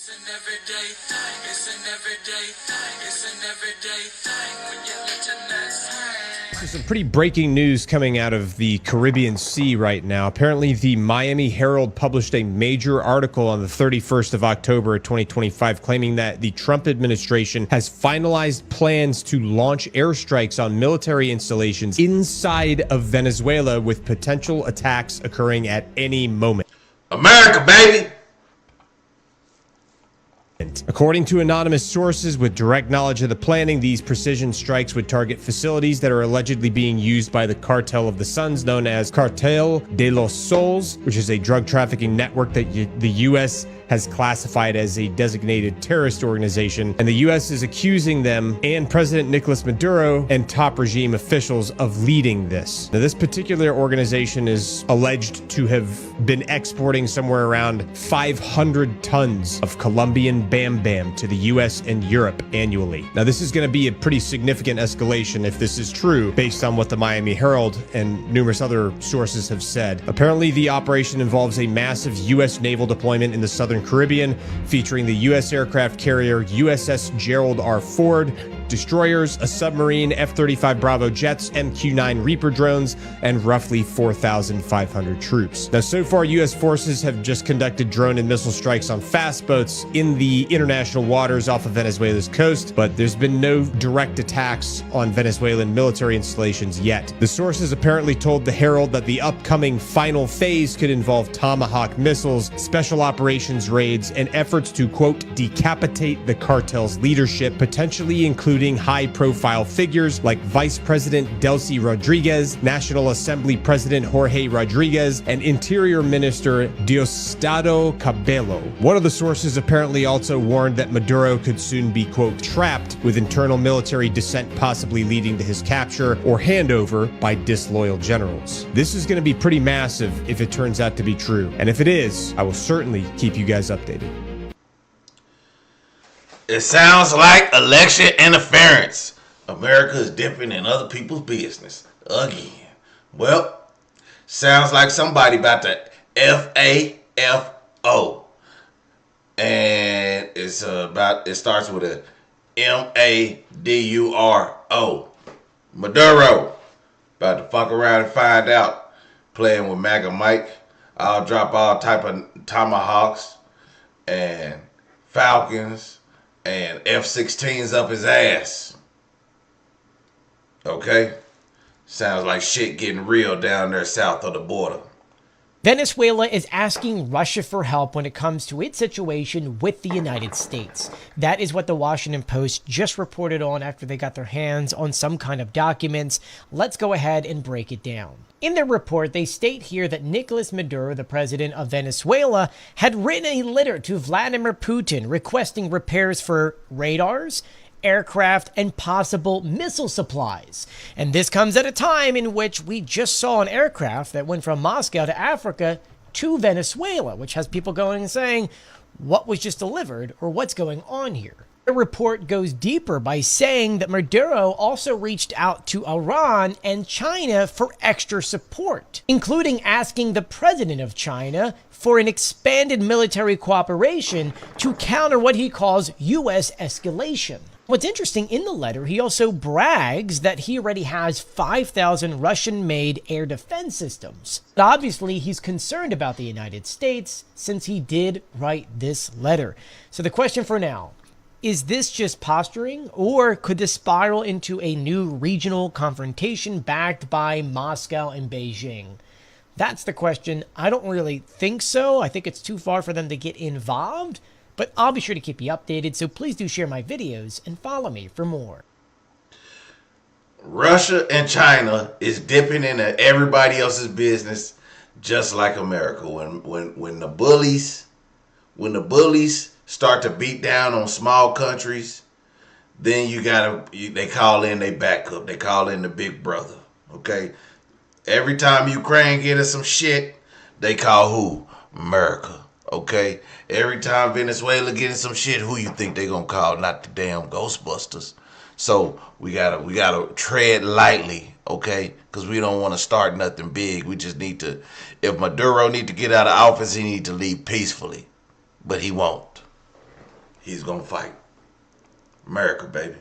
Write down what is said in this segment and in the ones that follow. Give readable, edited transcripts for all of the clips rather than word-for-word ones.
It's an everyday thing. It's an everyday thing. It's an everyday thing when you let your nuts hang. There's some pretty breaking news coming out of the Caribbean Sea right now. Apparently, the Miami Herald published a major article on the 31st of October 2025 claiming that the Trump administration has finalized plans to launch airstrikes on military installations inside of Venezuela with potential attacks occurring at any moment. America, baby! According to anonymous sources with direct knowledge of the planning, these precision strikes would target facilities that are allegedly being used by the Cartel of the Suns, known as Cartel de los Sols, which is a drug trafficking network that the U.S. has classified as a designated terrorist organization, and the U.S. is accusing them and President Nicolas Maduro and top regime officials of leading this. Now, this particular organization is alleged to have been exporting somewhere around 500 tons of Colombian Bam Bam to the U.S. and Europe annually. Now, this is going to be a pretty significant escalation if this is true, based on what the Miami Herald and numerous other sources have said. Apparently, the operation involves a massive U.S. naval deployment in the Southern Caribbean, featuring the U.S. aircraft carrier USS Gerald R. Ford, destroyers, a submarine, F-35 Bravo jets, MQ-9 Reaper drones, and roughly 4,500 troops. Now, so far, U.S. forces have just conducted drone and missile strikes on fast boats in the international waters off of Venezuela's coast, but there's been no direct attacks on Venezuelan military installations yet. The sources apparently told the Herald that the upcoming final phase could involve Tomahawk missiles, special operations raids, and efforts to, quote, decapitate the cartel's leadership, potentially including high-profile figures like Vice President Delcy Rodriguez, National Assembly President Jorge Rodriguez, and Interior Minister Diosdado Cabello. One of the sources apparently also warned that Maduro could soon be, quote, trapped with internal military dissent possibly leading to his capture or handover by disloyal generals. This is going to be pretty massive if it turns out to be true, and if it is, I will certainly keep you guys updated. It sounds like election interference. America is dipping in other people's business again. Well, sounds like somebody about to FAFO. And it starts with a MADURO. Maduro. About to fuck around and find out. Playing with MAGA Mike. I'll drop all type of tomahawks and falcons and F-16s up his ass. Okay? Sounds like shit getting real down there south of the border. Venezuela is asking Russia for help when it comes to its situation with the United States. That is what the Washington Post just reported on after they got their hands on some kind of documents. Let's go ahead and break it down. In their report, they state here that Nicolas Maduro, the president of Venezuela, had written a letter to Vladimir Putin requesting repairs for radars, aircraft, and possible missile supplies. And this comes at a time in which we just saw an aircraft that went from Moscow to Africa to Venezuela, which has people going and saying, what was just delivered or what's going on here? The report goes deeper by saying that Maduro also reached out to Iran and China for extra support, including asking the president of China for an expanded military cooperation to counter what he calls U.S. escalation. What's interesting, in the letter, he also brags that he already has 5,000 Russian-made air defense systems. But obviously, he's concerned about the United States since he did write this letter. So the question for now, is this just posturing, or could this spiral into a new regional confrontation backed by Moscow and Beijing? That's the question. I don't really think so. I think it's too far for them to get involved. But I'll be sure to keep you updated, so please do share my videos and follow me for more. Russia and China is dipping into everybody else's business just like America. When the bullies start to beat down on small countries, then they call in their backup. They call in the big brother. Okay? Every time Ukraine get us some shit, they call who? America. Okay? Every time Venezuela getting some shit, who you think they gonna call? Not the damn Ghostbusters. So we gotta tread lightly, okay? Because we don't want to start nothing big. We just need to. If Maduro need to get out of office, he need to leave peacefully, but he won't. he's gonna fight. America, baby.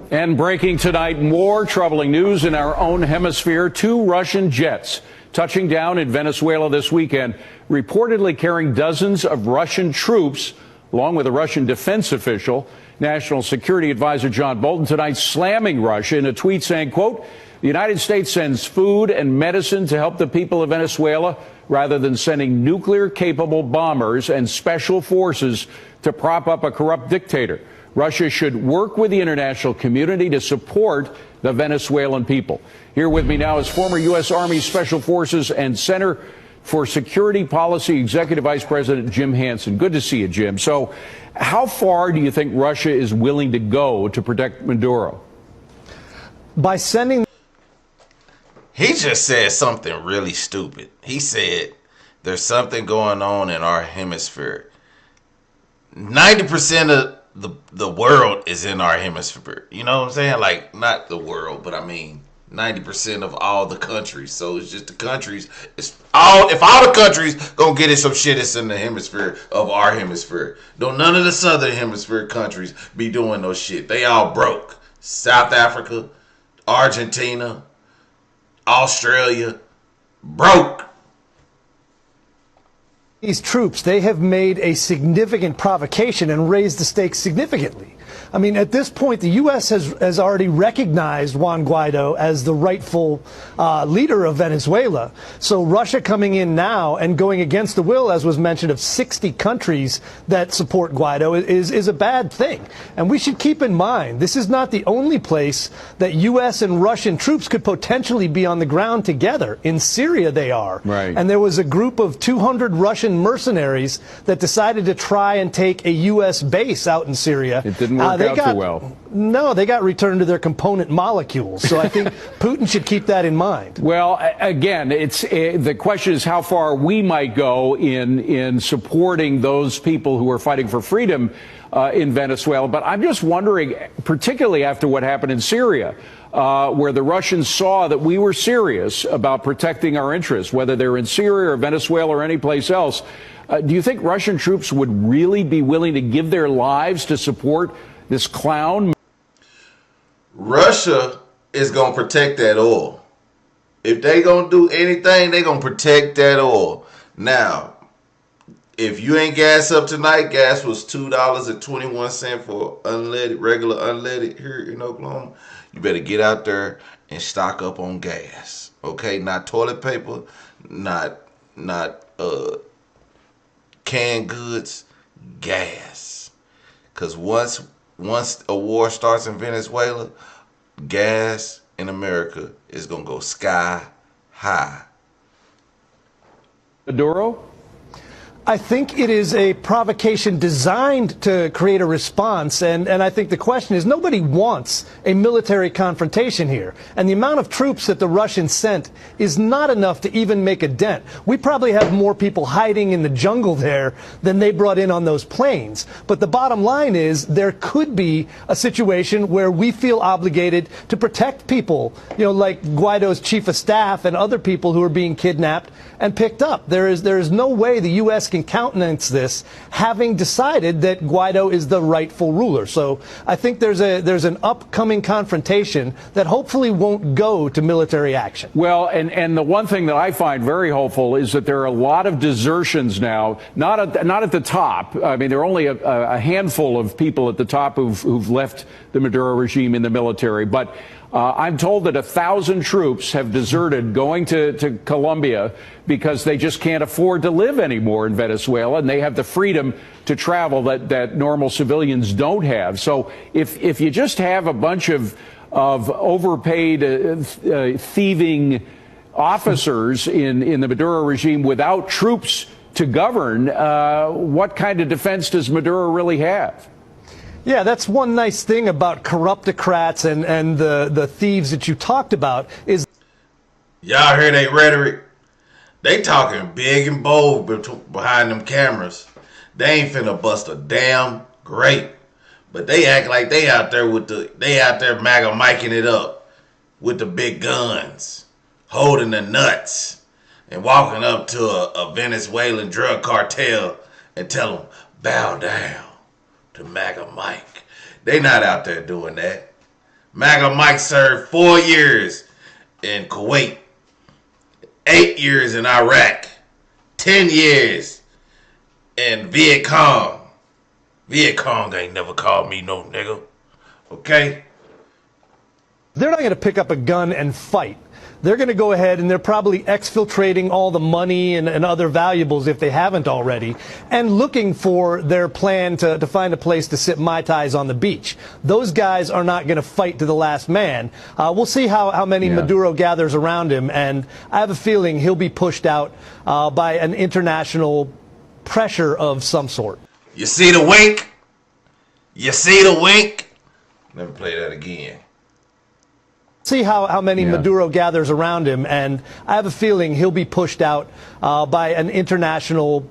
And breaking tonight, more troubling news in our own hemisphere. 2 Russian jets touching down in Venezuela this weekend, reportedly carrying dozens of Russian troops, along with a Russian defense official. National Security Advisor John Bolton tonight slamming Russia in a tweet saying, quote, "The United States sends food and medicine to help the people of Venezuela rather than sending nuclear-capable bombers and special forces to prop up a corrupt dictator. Russia should work with the international community to support the Venezuelan people." Here with me now is former U.S. Army Special Forces and Center for Security Policy Executive Vice President Jim Hansen. Good to see you, Jim. So how far do you think Russia is willing to go to protect Maduro? By sending... He just said something really stupid. He said there's something going on in our hemisphere. 90% of the world is in our hemisphere. You know what I'm saying? Like, not the world, but I mean 90% of all the countries. So it's just the countries. If all the countries gonna get it some shit, it's in the hemisphere of our hemisphere. Don't none of the southern hemisphere countries be doing no shit. They all broke. South Africa, Argentina, Australia, broke. These troops, they have made a significant provocation and raised the stakes significantly. I mean, at this point, the U.S. has already recognized Juan Guaido as the rightful leader of Venezuela. So Russia coming in now and going against the will, as was mentioned, of 60 countries that support Guaido is a bad thing. And we should keep in mind, this is not the only place that U.S. and Russian troops could potentially be on the ground together. In Syria, they are. Right. And there was a group of 200 Russian mercenaries that decided to try and take a U.S. base out in Syria. It didn't work out too well. No, they got returned to their component molecules. So I think Putin should keep that in mind. Well, again, it's the question is how far we might go in supporting those people who are fighting for freedom in Venezuela. But I'm just wondering, particularly after what happened in Syria, where the Russians saw that we were serious about protecting our interests, whether they're in Syria or Venezuela or any place else. Do you think Russian troops would really be willing to give their lives to support this clown? Russia is going to protect that oil. If they going to do anything, they going to protect that oil. Now, if you ain't gas up tonight, gas was $2.21 for unleaded, regular unleaded here in Oklahoma. You better get out there and stock up on gas. Okay? Not toilet paper, not canned goods, gas. Because once a war starts in Venezuela, gas in America is going to go sky high. Maduro? I think it is a provocation designed to create a response, and I think the question is, nobody wants a military confrontation here, and the amount of troops that the Russians sent is not enough to even make a dent. We probably have more people hiding in the jungle there than they brought in on those planes, but the bottom line is there could be a situation where we feel obligated to protect people, you know, like Guaido's chief of staff and other people who are being kidnapped and picked up. There is no way the U.S. can countenance this, having decided that Guaido is the rightful ruler. So I think there's an upcoming confrontation that hopefully won't go to military action. Well, and the one thing that I find very hopeful is that there are a lot of desertions now, not at the top. I mean, there are only a handful of people at the top who've left the Maduro regime in the military, but I'm told that 1,000 troops have deserted, going to Colombia because they just can't afford to live anymore in Venezuela, and they have the freedom to travel that normal civilians don't have. So if you just have a bunch of overpaid thieving officers in the Maduro regime without troops to govern, what kind of defense does Maduro really have? Yeah, that's one nice thing about corruptocrats and the thieves that you talked about is... Y'all hear they rhetoric? They talking big and bold behind them cameras. They ain't finna bust a damn grape. But they act like they out there MAGA micing it up with the big guns, holding the nuts, and walking up to a Venezuelan drug cartel and tell them, bow down to MAGA Mike. They not out there doing that. MAGA Mike served 4 years in Kuwait, 8 years in Iraq, 10 years in Viet Cong. Viet Cong ain't never called me no nigga. Okay? They're not going to pick up a gun and fight. They're going to go ahead and they're probably exfiltrating all the money and other valuables, if they haven't already, and looking for their plan to find a place to sip Mai Tais on the beach. Those guys are not going to fight to the last man. We'll see how many Maduro gathers around him, and I have a feeling he'll be pushed out by an international pressure of some sort. You see the wink? You see the wink? Let me play that again. See how many Maduro gathers around him, and I have a feeling he'll be pushed out by an international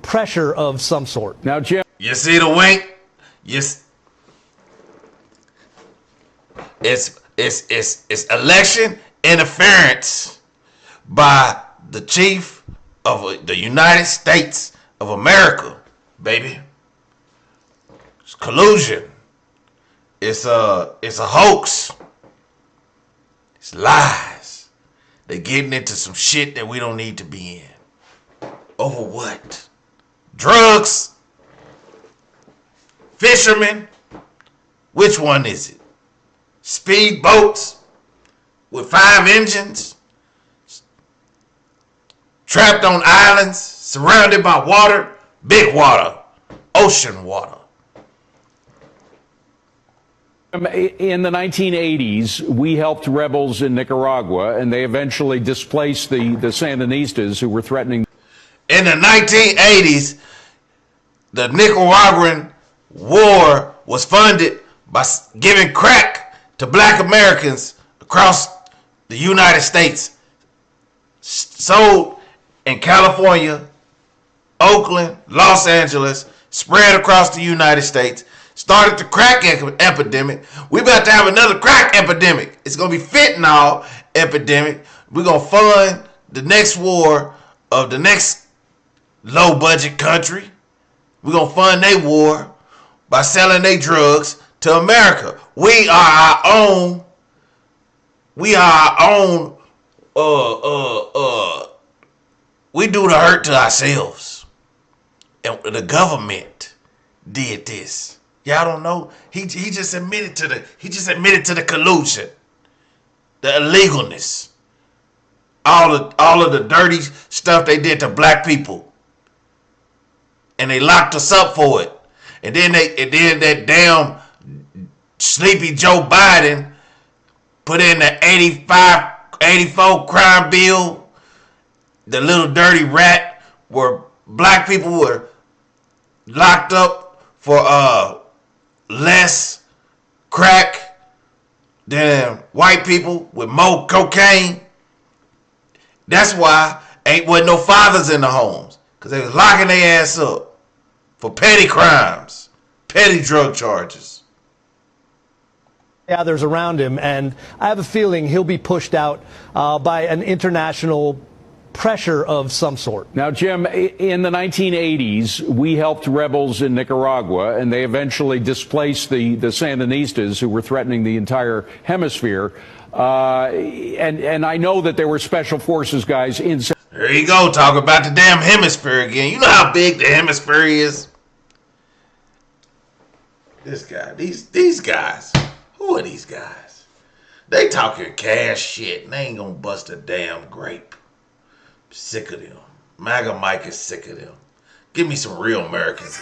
pressure of some sort. Now, Jim, you see the wink? Yes. It's election interference by the chief of the United States of America, baby. It's collusion. It's a hoax. It's lies. They're getting into some shit that we don't need to be in. Over what? Drugs? Fishermen? Which one is it? Speedboats with 5 engines? Trapped on islands, surrounded by water, big water, ocean water. in the 1980s, we helped rebels in Nicaragua, and they eventually displaced the Sandinistas who were threatening. In the 1980s, the Nicaraguan war was funded by giving crack to black Americans across the United States. Sold in California, Oakland, Los Angeles, spread across the United States. Started the crack epidemic. We about to have another crack epidemic. It's going to be fentanyl epidemic. We're going to fund the next war of the next low budget country. We're going to fund their war by selling their drugs to America. We are our own. We do the hurt to ourselves. And the government did this. Y'all don't know. He just admitted to the collusion, the illegalness, all of the dirty stuff they did to black people, and they locked us up for it. And then that damn sleepy Joe Biden put in the 84 crime bill, the little dirty rat, where black people were locked up for less crack than white people with more cocaine. That's why wasn't no fathers in the homes, because they was locking their ass up for petty crimes, petty drug charges. Others around him, and I have a feeling he'll be pushed out by an international pressure of some sort. Now, Jim, in the 1980s, we helped rebels in Nicaragua, and they eventually displaced the Sandinistas who were threatening the entire hemisphere. And I know that there were special forces guys in. There you go, talk about the damn hemisphere again. You know how big the hemisphere is? This guy, these guys. Who are these guys? They talking cash shit, and they ain't gonna bust a damn grape. Sick of them. MAGA Mike is sick of them. Give me some real Americans.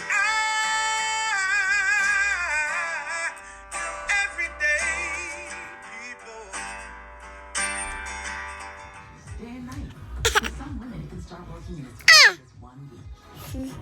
Day and night. For some women, it can start working in as quick as 1 week.